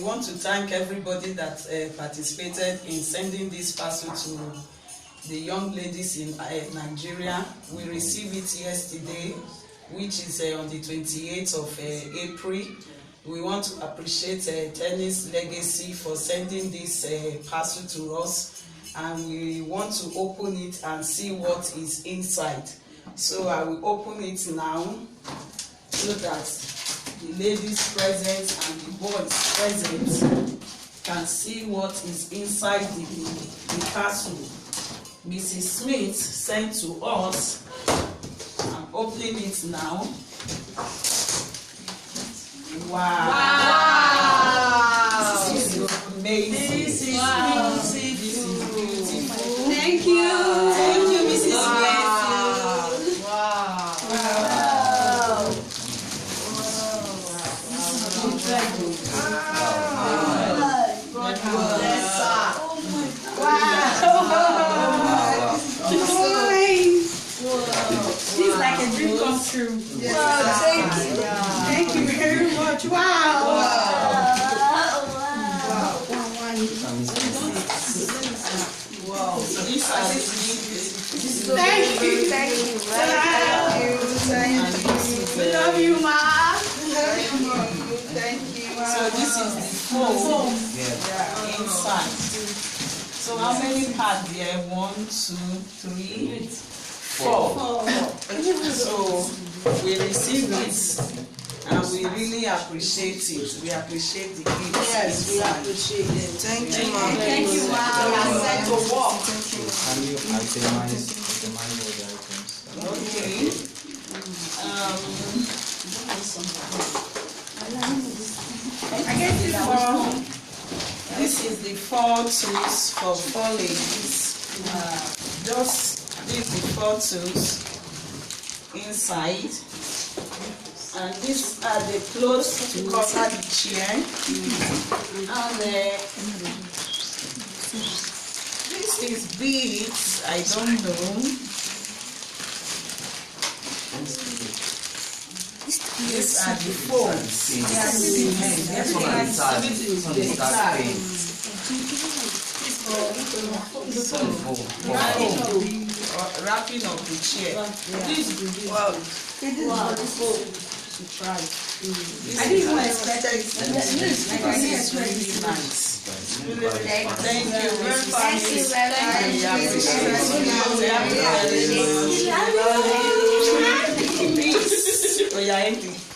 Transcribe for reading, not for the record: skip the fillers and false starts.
we want to thank everybody that participated in sending this parcel to the young ladies in Nigeria. We received it yesterday, which is on the 28th of April. We want to appreciate Teena's Legacy for sending this parcel to us, and we want to open it and see what is inside. So I will open it now so that the ladies present and the boys present can see what is inside the parcel. Mrs. Smith sent to us. I'm opening it now. Wow! Wow. This is amazing. This is beautiful. Thank you. Thank you, Mrs. Smith. It's like a dream come true. Yes. Wow, thank you. Thank you very much. Wow. Wow. So these are Thank you. Thank you. Thank you. We love you, Ma. Thank you. So this is the foam inside. So how many parts there? 1, 2, 3, 4. So we receive it and we really appreciate it. We appreciate the gift. Yes, we appreciate it. Thank you, Ma. Thank you, Ma. Set to walk. Can you itemize all the items? Okay. I guess This is the 4 tools for 4 ladies. These the 4 tools inside, and these are the clothes to cover the chair. And this is beads. I don't know. These are the folds. Wrapping of the chair. To try. I didn't even expect it. This is really nice. Thank you very much. Thank you very much. Peace.